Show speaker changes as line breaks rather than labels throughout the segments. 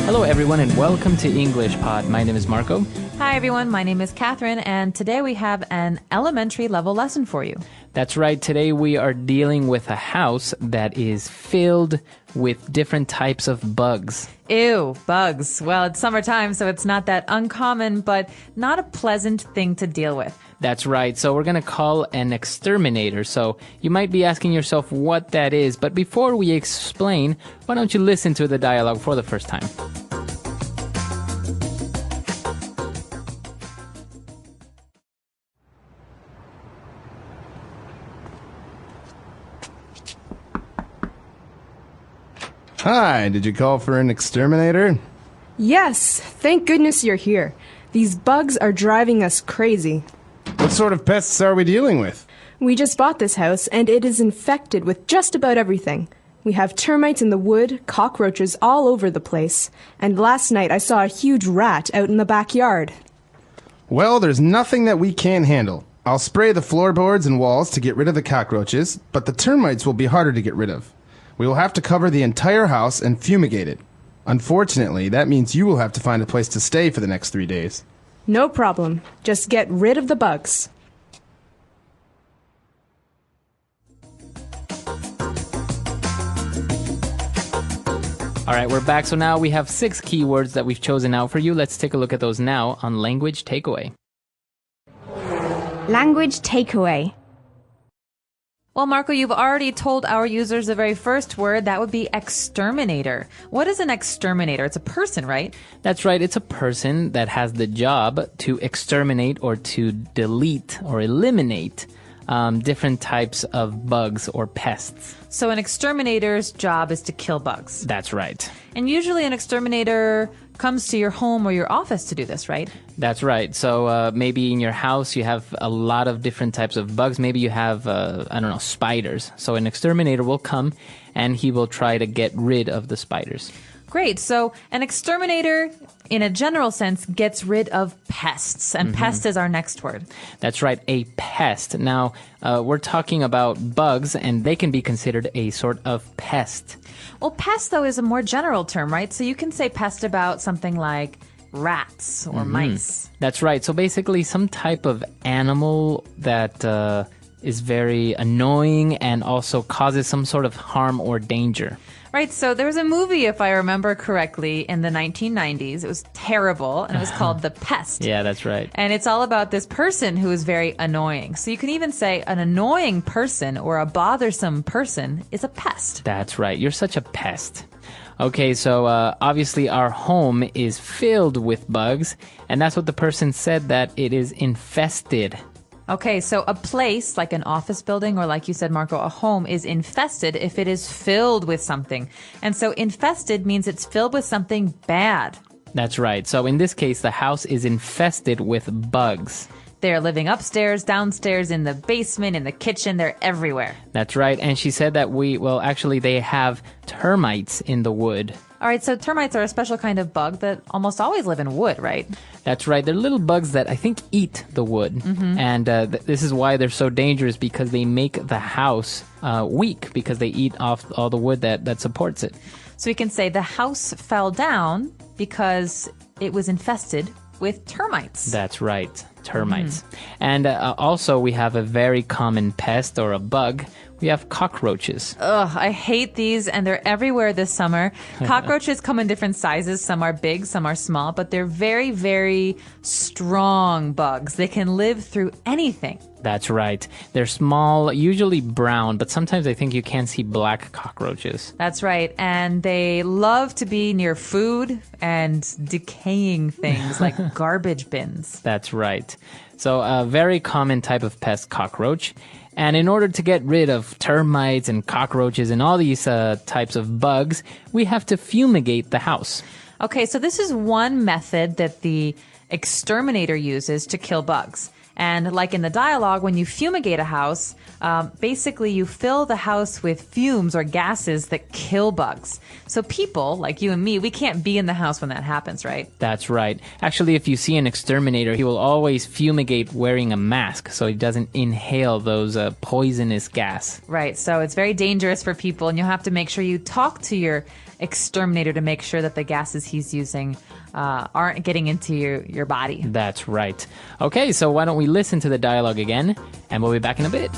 Hello, everyone, and welcome to English Pod. My name is Marco.
Hi, everyone. My name is Catherine, and today we have an elementary level lesson for you.
That's right. Today we are dealing with a house that is filled with different types of bugs.
Ew, bugs. Well, it's summertime, so it's not that uncommon, but not a pleasant thing to deal with.
That's right. So we're going to call an exterminator. So you might be asking yourself what that is. But before we explain, why don't you listen to the dialogue for the first time?
Hi, did you call for an exterminator?
Yes, thank goodness you're here. These bugs are driving us crazy.
What sort of pests are we dealing with?
We just bought this house, and it is infected with just about everything. We have termites in the wood, cockroaches all over the place, and last night I saw a huge rat out in the backyard.
Well, there's nothing that we can't handle. I'll spray the floorboards and walls to get rid of the cockroaches, but the termites will be harder to get rid of. We will have to cover the entire house and fumigate it. Unfortunately, that means you will have to find a place to stay for the next 3 days.
No problem. Just get rid of the bugs.
All right, we're back. So now we have 6 keywords that we've chosen out for you. Let's take a look at those now on Language Takeaway.
Language takeaway.
Well, Marco, you've already told our users the very first word. That would be exterminator. What is an exterminator? It's a person, right?
That's right. It's a person that has the job to exterminate or to delete or eliminate different types of bugs or pests.
So an exterminator's job is to kill bugs.
That's right.
And usually an exterminator comes to your home or your office to do this, right?
That's right. So maybe in your house you have a lot of different types of bugs. Maybe you have, spiders. So an exterminator will come and he will try to get rid of the spiders.
Great. So an exterminator, in a general sense, gets rid of pests. And pest is our next word.
That's right, a pest. Now, we're talking about bugs, and they can be considered a sort of pest.
Well, pest, though, is a more general term, right? So you can say pest about something like rats or mice.
That's right. So basically, some type of animal that is very annoying and also causes some sort of harm or danger.
Right, so there was a movie, if I remember correctly, in the 1990s. It was terrible, and it was called The Pest.
Yeah, that's right.
And it's all about this person who is very annoying. So you can even say an annoying person or a bothersome person is a pest.
That's right. You're such a pest. Okay, so obviously our home is filled with bugs, and that's what the person said, that it is infested.
Okay, so a place, like an office building, or like you said, Marco, a home, is infested if it is filled with something. And so infested means it's filled with something bad.
That's right. So in this case, the house is infested with bugs.
They're living upstairs, downstairs, in the basement, in the kitchen. They're everywhere.
That's right. And she said that they have termites in the wood.
All right, so termites are a special kind of bug that almost always live in wood, right?
That's right. They're little bugs that I think eat the wood. And this is why they're so dangerous, because they make the house weak, because they eat off all the wood that supports it.
So we can say the house fell down because it was infested with termites.
That's right. Termites. And also we have a very common pest or a bug. We have cockroaches.
Ugh, I hate these, and they're everywhere this summer. Cockroaches come in different sizes. Some are big, some are small, but they're very, very strong bugs. They can live through anything.
That's right. They're small, usually brown, but sometimes I think you can see black cockroaches.
That's right. And they love to be near food and decaying things like garbage bins.
That's right. So a very common type of pest, cockroach. And in order to get rid of termites and cockroaches and all these types of bugs, we have to fumigate the house.
Okay, so this is one method that the exterminator uses to kill bugs. And like in the dialogue, when you fumigate a house, basically you fill the house with fumes or gases that kill bugs. So people, like you and me, we can't be in the house when that happens, right?
That's right. Actually, if you see an exterminator, he will always fumigate wearing a mask so he doesn't inhale those poisonous gas.
Right. So it's very dangerous for people, and you'll have to make sure you talk to your exterminator to make sure that the gases he's using aren't getting into your body.
That's right. Okay, so why don't we listen to the dialogue again, and we'll be back in a bit.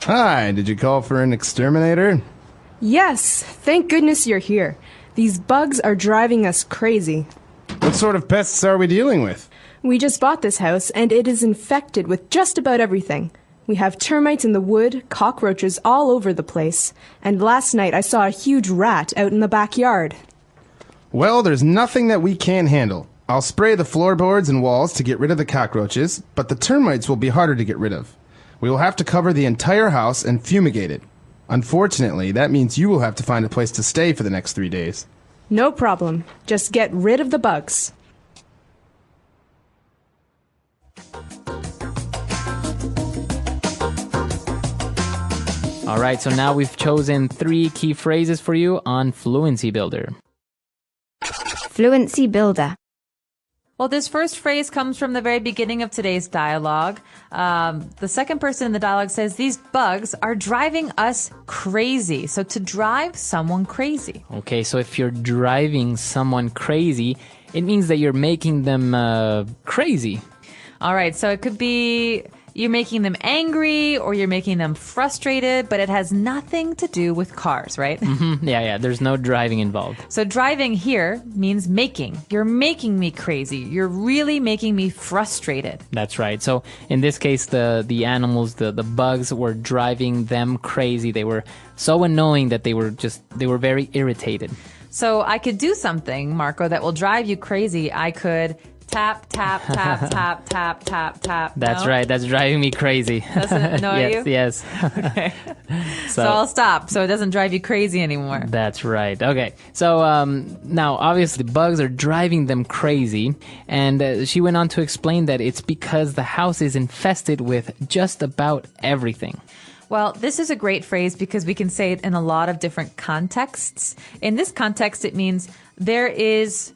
Hi, did you call for an exterminator?
Yes, thank goodness you're here. These bugs are driving us crazy.
What sort of pests are we dealing with?
We just bought this house, and it is infected with just about everything. We have termites in the wood, cockroaches all over the place, and last night I saw a huge rat out in the backyard.
Well, there's nothing that we can't handle. I'll spray the floorboards and walls to get rid of the cockroaches, but the termites will be harder to get rid of. We will have to cover the entire house and fumigate it. Unfortunately, that means you will have to find a place to stay for the next 3 days.
No problem. Just get rid of the bugs.
All right, so now we've chosen 3 key phrases for you on Fluency Builder.
Fluency Builder.
Well, this first phrase comes from the very beginning of today's dialogue. The second person in the dialogue says, these bugs are driving us crazy. So to drive someone crazy.
Okay, so if you're driving someone crazy, it means that you're making them crazy.
All right, so it could be you're making them angry or you're making them frustrated, but it has nothing to do with cars, right?
Yeah, there's no driving involved.
So driving here means making. You're making me crazy. You're really making me frustrated.
That's right. So in this case, the animals, the bugs were driving them crazy. They were so annoying that they were very irritated.
So I could do something, Marco, that will drive you crazy. I could tap, tap, tap, tap, tap, tap, tap.
That's
no?
right. That's driving me crazy.
Doesn't it annoy you?
Yes.
Okay. So I'll stop so it doesn't drive you crazy anymore.
That's right. Okay. So now, obviously, bugs are driving them crazy. And she went on to explain that it's because the house is infested with just about everything.
Well, this is a great phrase because we can say it in a lot of different contexts. In this context, it means there is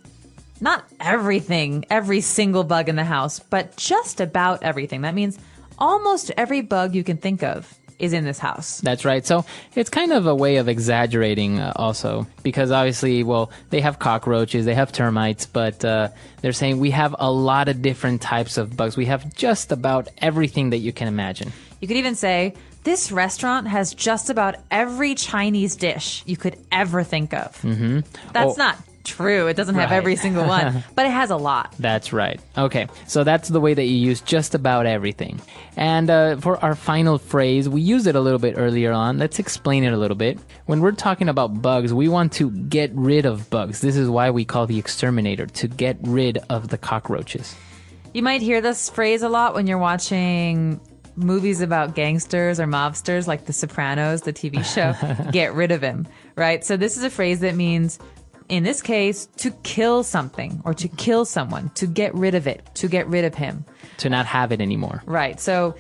not everything, every single bug in the house, but just about everything. That means almost every bug you can think of is in this house.
That's right. So it's kind of a way of exaggerating also, because obviously, well, they have cockroaches, they have termites, but they're saying we have a lot of different types of bugs. We have just about everything that you can imagine.
You could even say, this restaurant has just about every Chinese dish you could ever think of. Mm-hmm. That's not true. It doesn't have every single one, but it has a lot.
That's right. Okay, so that's the way that you use just about everything. And for our final phrase, we used it a little bit earlier on. Let's explain it a little bit. When we're talking about bugs, we want to get rid of bugs. This is why we call the exterminator, to get rid of the cockroaches.
You might hear this phrase a lot when you're watching movies about gangsters or mobsters like The Sopranos, the TV show. Get rid of him, right? So this is a phrase that means, in this case, to kill something or to kill someone, to get rid of it, to get rid of him.
To not have it anymore.
Right. So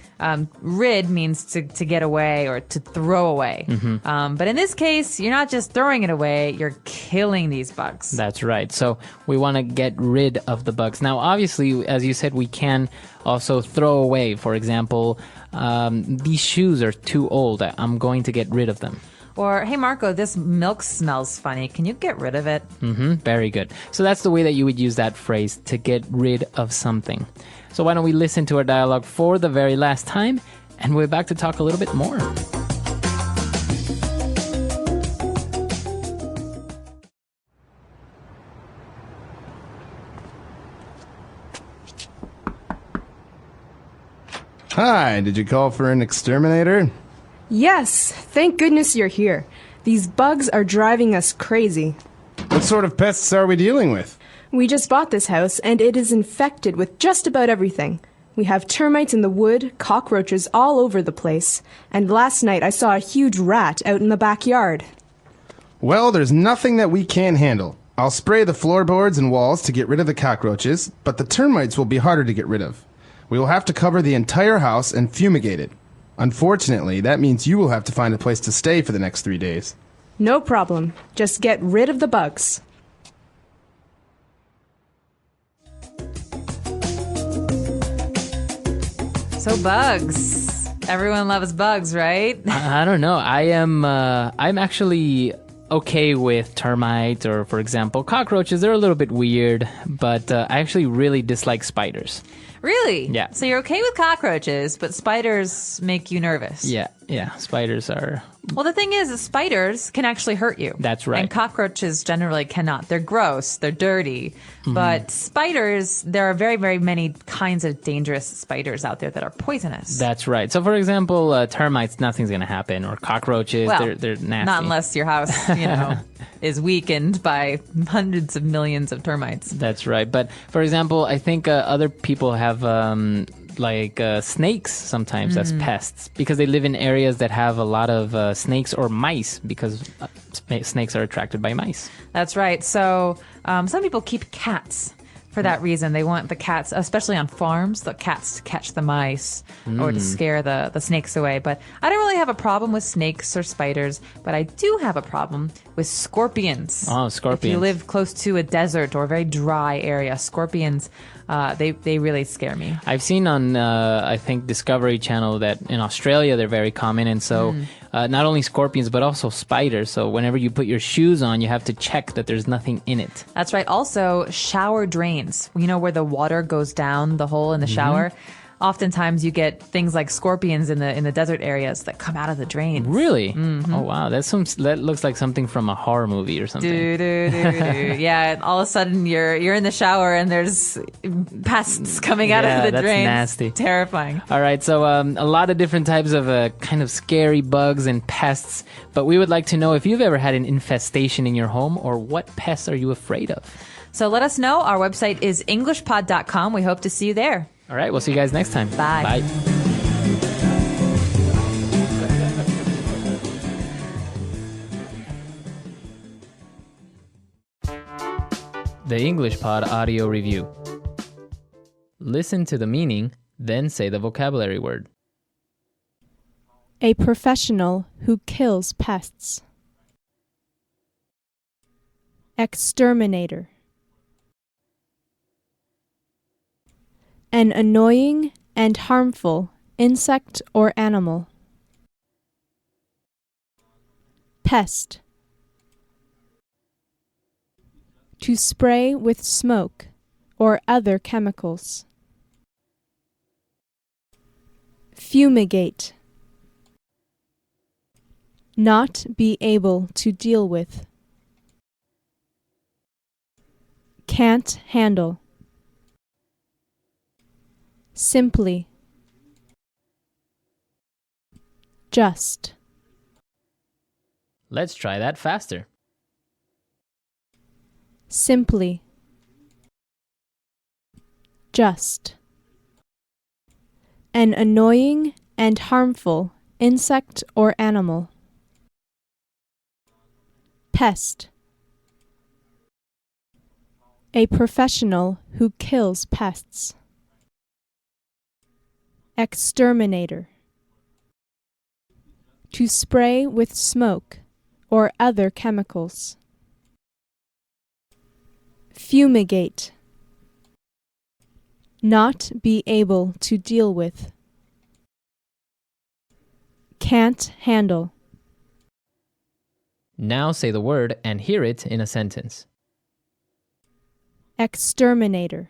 rid means to get away or to throw away. Mm-hmm. But in this case, you're not just throwing it away, you're killing these bugs.
That's right. So we want to get rid of the bugs. Now, obviously, as you said, we can also throw away. For example, these shoes are too old. I'm going to get rid of them.
Or, hey, Marco, this milk smells funny. Can you get rid of it?
Mm-hmm. Very good. So that's the way that you would use that phrase, to get rid of something. So why don't we listen to our dialogue for the very last time, and we're back to talk a little bit more.
Hi, did you call for an exterminator?
Yes, thank goodness you're here. These bugs are driving us crazy.
What sort of pests are we dealing with?
We just bought this house, and it is infected with just about everything. We have termites in the wood, cockroaches all over the place, and last night I saw a huge rat out in the backyard.
Well, there's nothing that we can't handle. I'll spray the floorboards and walls to get rid of the cockroaches, but the termites will be harder to get rid of. We will have to cover the entire house and fumigate it. Unfortunately, that means you will have to find a place to stay for the next 3 days.
No problem. Just get rid of the bugs.
So bugs. Everyone loves bugs, right?
I don't know. I'm actually okay with termites or, for example, cockroaches. They're a little bit weird, but I actually really dislike spiders.
Really?
Yeah.
So you're okay with cockroaches, but spiders make you nervous.
Yeah. Spiders are...
Well, the thing is, spiders can actually hurt you.
That's right.
And cockroaches generally cannot. They're gross. They're dirty. But spiders, there are very, very many kinds of dangerous spiders out there that are poisonous.
That's right. So, for example, termites, nothing's going to happen. Or cockroaches,
Well,
they're nasty.
not unless your house, is weakened by hundreds of millions of termites.
That's right. But, for example, I think other people have... snakes sometimes as pests because they live in areas that have a lot of snakes or mice because snakes are attracted by mice.
That's right. So some people keep cats for that reason. They want the cats, especially on farms, the cats to catch the mice or to scare the snakes away. But I don't really have a problem with snakes or spiders, but I do have a problem with scorpions.
Oh, scorpions.
If you live close to a desert or a very dry area, scorpions, they really scare me.
I've seen on, I think, Discovery Channel that in Australia they're very common. And so not only scorpions, but also spiders. So whenever you put your shoes on, you have to check that there's nothing in it.
That's right. Also, shower drains, where the water goes down the hole in the shower. Oftentimes you get things like scorpions in the desert areas that come out of the drains.
Really? Oh, wow. That looks like something from a horror movie or something.
Yeah, and all of a sudden you're in the shower and there's pests coming out of the
that's
drains.
nasty.
Terrifying.
All right, so a lot of different types of kind of scary bugs and pests, but we would like to know if you've ever had an infestation in your home or what pests are you afraid of?
So let us know. Our website is englishpod.com. We hope to see you there.
All right, we'll see you guys next time.
Bye.
Bye. The English Pod Audio Review. Listen to the meaning, then say the vocabulary word.
A professional who kills pests. Exterminator. An annoying and harmful insect or animal. Pest. To spray with smoke or other chemicals. Fumigate. Not be able to deal with. Can't handle. Simply. Just.
Let's try that faster.
Simply. Just. An annoying and harmful insect or animal. Pest. A professional who kills pests. Exterminator. To spray with smoke or other chemicals. Fumigate. Not be able to deal with. Can't handle.
Now say the word and hear it in a sentence.
Exterminator.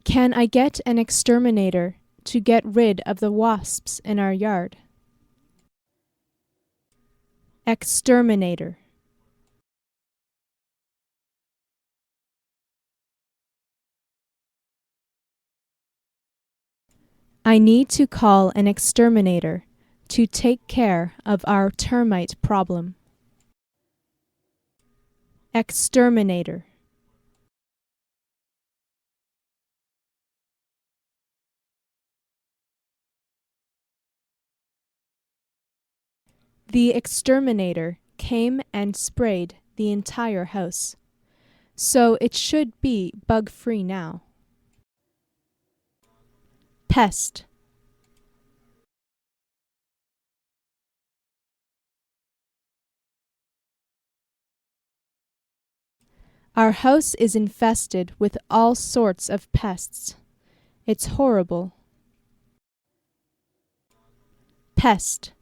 Can I get an exterminator to get rid of the wasps in our yard? Exterminator. I need to call an exterminator to take care of our termite problem. Exterminator. The exterminator came and sprayed the entire house, so it should be bug-free now. Pest. Our house is infested with all sorts of pests. It's horrible. Pest.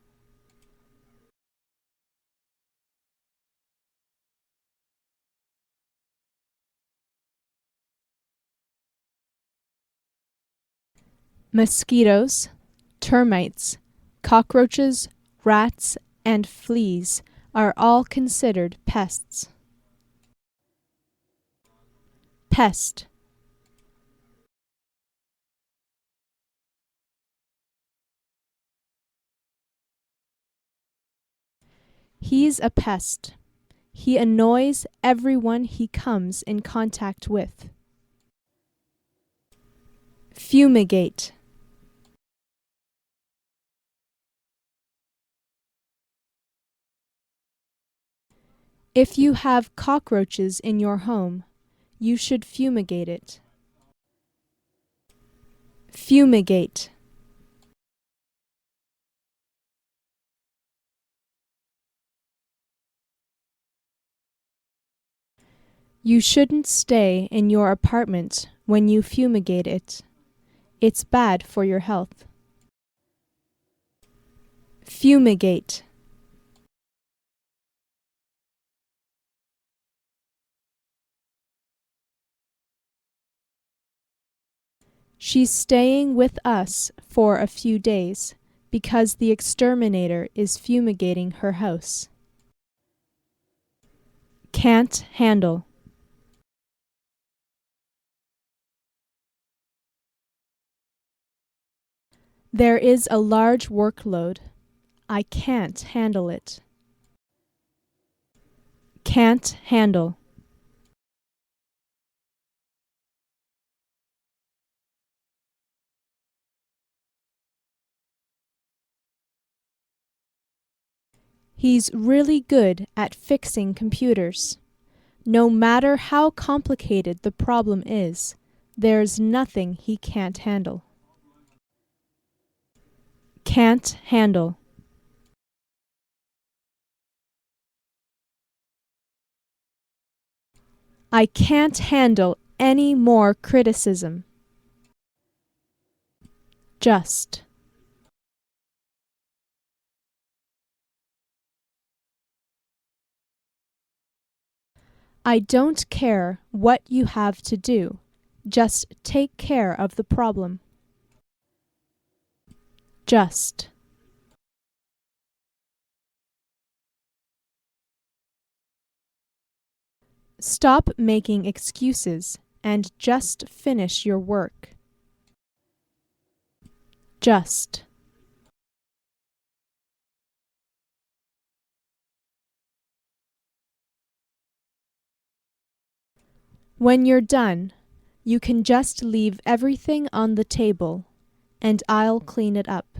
Mosquitoes, termites, cockroaches, rats, and fleas are all considered pests. Pest. He's a pest. He annoys everyone he comes in contact with. Fumigate. If you have cockroaches in your home, you should fumigate it. Fumigate. You shouldn't stay in your apartment when you fumigate it. It's bad for your health. Fumigate. She's staying with us for a few days because the exterminator is fumigating her house. Can't handle. There is a large workload. I can't handle it. Can't handle. He's really good at fixing computers. No matter how complicated the problem is, there's nothing he can't handle. Can't handle. I can't handle any more criticism. Just. I don't care what you have to do. Just take care of the problem. Just. Stop making excuses and just finish your work. Just. When you're done, you can just leave everything on the table, and I'll clean it up.